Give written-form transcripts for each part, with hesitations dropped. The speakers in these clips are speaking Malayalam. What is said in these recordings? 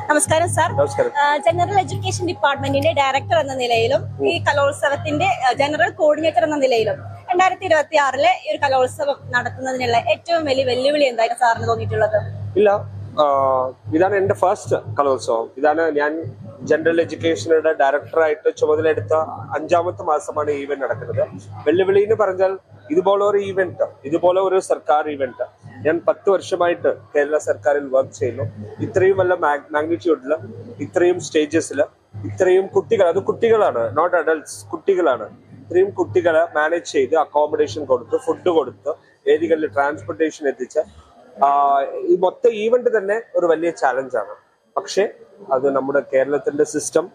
നമസ്കാരം സാർ. നമസ്കാരം. ജനറൽ എഡ്യൂക്കേഷൻ ഡിപ്പാർട്ട്മെന്റിന്റെ ഡയറക്ടർ എന്ന നിലയിലും ഈ കലോത്സവത്തിന്റെ ജനറൽ കോർഡിനേറ്റർ എന്ന നിലയിലും 2026 ഈ ഒരു കലോത്സവം നടത്തുന്നതിനുള്ള ഏറ്റവും വലിയ വെല്ലുവിളി എന്തായിരുന്നു സാറിന് തോന്നിയിട്ടുള്ളത്? ഇല്ല, ഇതാണ് എന്റെ ഫസ്റ്റ് കലോത്സവം. ഇതാണ് ഞാൻ ജനറൽ എഡ്യൂക്കേഷനുടെ ഡയറക്ടറായിട്ട് ചുമതലയെടുത്ത 5ാമത്തെ മാസമാണ് ഈ ഈവന്റ് നടക്കുന്നത്. വെല്ലുവിളി എന്ന് പറഞ്ഞാൽ ഇതുപോലെ ഒരു ഈവന്റ്, ഇതുപോലെ ഒരു സർക്കാർ ഈവന്റ് ഞാൻ 10 വർഷമായിട്ട് കേരള സർക്കാരിൽ വർക്ക് ചെയ്യുന്നു. ഇത്രയും വല്ല മാഗ്നിറ്റ്യൂഡില്, ഇത്രയും സ്റ്റേജസിൽ, ഇത്രയും കുട്ടികൾ, അത് കുട്ടികളാണ്, നോട്ട് അഡൾട്ട്സ്, കുട്ടികളാണ്. ഇത്രയും കുട്ടികളെ മാനേജ് ചെയ്ത് അക്കോമഡേഷൻ കൊടുത്ത്, ഫുഡ് കൊടുത്ത്, വേദികളിൽ ട്രാൻസ്പോർട്ടേഷൻ എത്തിച്ച് ഈ മൊത്തം ഈവന്റ് തന്നെ ഒരു വലിയ ചാലഞ്ചാണ്. പക്ഷെ അത് നമ്മുടെ കേരളത്തിന്റെ സിസ്റ്റം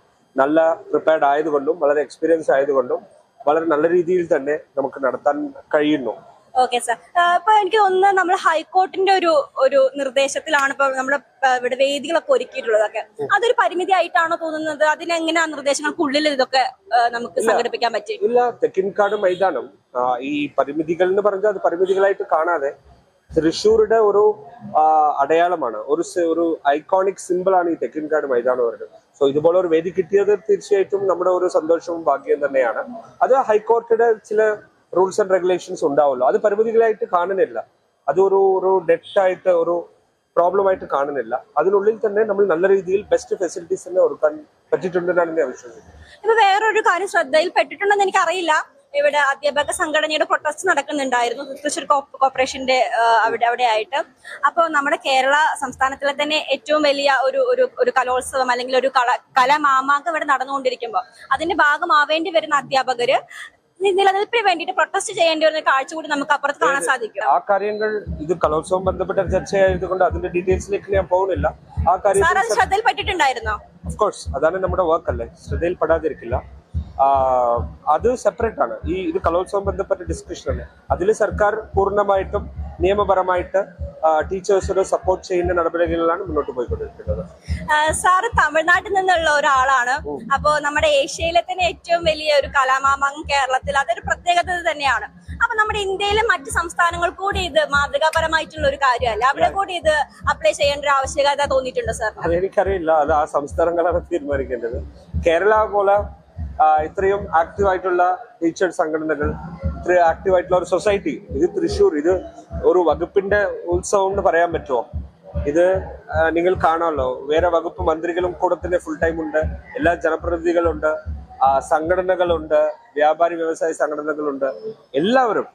നല്ല പ്രിപ്പയർഡ് ആയതുകൊണ്ടും വളരെ എക്സ്പീരിയൻസ് ആയതുകൊണ്ടും വളരെ നല്ല രീതിയിൽ തന്നെ നമുക്ക് നടത്താൻ കഴിയുന്നു. Okay sir. ഇപ്പൊ എനിക്ക് തോന്നുന്നത് നമ്മൾ ഹൈക്കോർട്ടിന്റെ ഒരു നിർദ്ദേശത്തിലാണ് ഇപ്പൊ നമ്മുടെ ഇവിടെ വേദികളൊക്കെ ഒരുക്കിയിട്ടുള്ളതൊക്കെ. അതൊരു പരിമിതി ആയിട്ടാണോ തോന്നുന്നത്? അതിനെങ്ങനെ ആ നിർദ്ദേശങ്ങൾക്കുള്ളിൽ ഇതൊക്കെ നമുക്ക് സംഘടിപ്പിക്കാൻ പറ്റും? ഇല്ല, തെക്കിൻകാട് മൈതാനം ഈ പരിമിതികൾ എന്ന് പറഞ്ഞാൽ അത് പരിമിതികളായിട്ട് കാണാതെ തൃശ്ശൂരുടെ ഒരു അടയാളമാണ്, ഒരു ഐക്കോണിക് സിമ്പിൾ ആണ് ഈ തെക്കിൻകാട് മൈതാനം പറയുന്നത്. സോ ഇതുപോലെ ഒരു വേദി കിട്ടിയത് തീർച്ചയായിട്ടും നമ്മുടെ ഒരു സന്തോഷവും ഭാഗ്യം തന്നെയാണ്. അത് ഹൈക്കോർട്ടിന്റെ ചില റൂൾസ് ആൻഡ് റെഗുലേഷൻസ് ഉണ്ടാവുമല്ലോ, അത് പരിമിതികളായിട്ട് കാണുന്നില്ല, അത് ഒരു ഡെറ്റായിട്ട് ഒരു പ്രോബ്ലം ആയിട്ട് കാണുന്നില്ല. അതിനുള്ളിൽ തന്നെ നമ്മൾ നല്ല രീതിയിൽ ബെസ്റ്റ് ഫെസിലിറ്റീസ് തന്നെ ഒരുക്കാൻ പറ്റിയിട്ടുണ്ടെന്നാണ് ഞാൻ വിശ്വസിക്കുന്നത്. ഇപ്പൊ വേറൊരു കാര്യം ശ്രദ്ധയിൽപ്പെട്ടിട്ടുണ്ടെന്ന് എനിക്കറിയില്ല, ഇവിടെ അധ്യാപക സംഘടനയുടെ പ്രൊട്ടസ്റ്റ് നടക്കുന്നുണ്ടായിരുന്നു തൃശ്ശൂർ കോർപ്പറേഷന്റെ അവിടെ ആയിട്ട്. അപ്പോൾ നമ്മുടെ കേരള സംസ്ഥാനത്തിലെ തന്നെ ഏറ്റവും വലിയ ഒരു കലോത്സവം അല്ലെങ്കിൽ ഒരു കലാമാമാങ്കം ഇവിടെ നടന്നുകൊണ്ടിരിക്കുമ്പോൾ അതിന്റെ ഭാഗമാവേണ്ടി വരുന്ന അധ്യാപകര് നിലനിൽപ്പിന് വേണ്ടിയിട്ട് പ്രൊട്ടസ്റ്റ് ചെയ്യേണ്ടി വരുന്ന കാഴ്ച കൂടി നമുക്ക് അപ്പുറത്ത് കാണാൻ സാധിക്കും. ആ കാര്യങ്ങൾ ഇത് കലോത്സവം ബന്ധപ്പെട്ട ചർച്ചയായതുകൊണ്ട് അതിന്റെ ഡീറ്റെയിൽസിലേക്ക് ഞാൻ പോകുന്നില്ല. ആ കാര്യം ശ്രദ്ധയിൽപ്പെട്ടിട്ടുണ്ടായിരുന്നോ? ഓഫ്കോഴ്സ്, അതാണ് നമ്മുടെ വർക്ക് അല്ലേ, ശ്രദ്ധയിൽപ്പെടാതിരിക്കില്ല. അത് സെപ്പറേറ്റ് ആണ്. ഇത് കലോത്സവം ബന്ധപ്പെട്ട ഡിസ്കഷൻ അല്ലേ, അതിൽ സർക്കാർ പൂർണ്ണമായിട്ടും നിയമപരമായിട്ട് ടീച്ചേഴ്സിന് സപ്പോർട്ട് ചെയ്യുന്ന നടപടികളിലാണ് മുന്നോട്ട് പോയിക്കൊണ്ടിരിക്കുന്നത്. സാറ് തമിഴ്നാട്ടിൽ നിന്നുള്ള ഒരാളാണ്. അപ്പോ നമ്മുടെ ഏഷ്യയിലെ തന്നെ ഏറ്റവും വലിയ ഒരു കലാമാമാങ്കം കേരളത്തിൽ, അതൊരു പ്രത്യേകത തന്നെയാണ്. അപ്പൊ നമ്മുടെ ഇന്ത്യയിലെ മറ്റു സംസ്ഥാനങ്ങൾ കൂടി ഇത് മാതൃകാപരമായിട്ടുള്ള ഒരു കാര്യമല്ല, അവിടെ കൂടി ഇത് അപ്ലൈ ചെയ്യേണ്ട ഒരു ആവശ്യകത തോന്നിയിട്ടുണ്ടോ സാർ? അതെനിക്കറിയില്ല, അത് ആ സംസ്ഥാനങ്ങളാണ് തീരുമാനിക്കേണ്ടത്. കേരള പോലെ ഇത്രയും ആക്റ്റീവ് ആയിട്ടുള്ള ടീച്ചർ സംഘടനകൾ, ഇത്രയും ആക്റ്റീവ് ആയിട്ടുള്ള ഒരു സൊസൈറ്റി, ഇത് തൃശ്ശൂർ, ഇത് ഒരു വകുപ്പിന്റെ ഉത്സവം എന്ന് പറയാൻ പറ്റുമോ? ഇത് നിങ്ങൾ കാണാമല്ലോ, വേറെ വകുപ്പ് മന്ത്രികളും കൂടെ തന്നെ ഫുൾ ടൈം ഉണ്ട്, എല്ലാ ജനപ്രതിനിധികളുണ്ട്, സംഘടനകളുണ്ട്, വ്യാപാരി വ്യവസായ സംഘടനകളുണ്ട്, എല്ലാവരും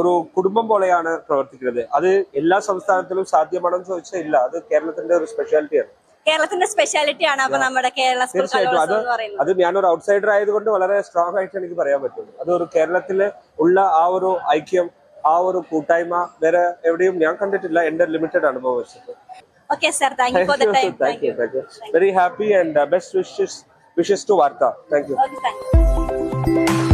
ഒരു കുടുംബം പോലെയാണ് പ്രവർത്തിക്കുന്നത്. അത് എല്ലാ സംസ്ഥാനത്തിലും സാധ്യമാണെന്ന് ചോദിച്ചാൽ ഇല്ല, അത് കേരളത്തിന്റെ ഒരു സ്പെഷ്യാലിറ്റിയാണ്. കേരളത്തിന്റെ സ്പെഷ്യാലിറ്റിയാണ് അപ്പൊ നമ്മുടെ കേരള സ്കൂൾ കലോത്സവം എന്ന് പറയുന്നത്. അത് ഞാനൊരു ഔട്ട്സൈഡർ ആയതുകൊണ്ട് വളരെ സ്ട്രോങ് ആയിട്ട് എനിക്ക് പറയാൻ പറ്റുള്ളൂ. അത് ഒരു കേരളത്തില് ഉള്ള ആ ഒരു ഐക്യം, ആ ഒരു കൂട്ടായ്മ വേറെ എവിടെയും ഞാൻ കണ്ടിട്ടില്ല, എന്റെ ലിമിറ്റഡ് അനുഭവം വെച്ചിട്ട്. Okay sir, thank you for the time. Thank you. Very happy and best wishes to Varta. Thank you. Okay, thank you.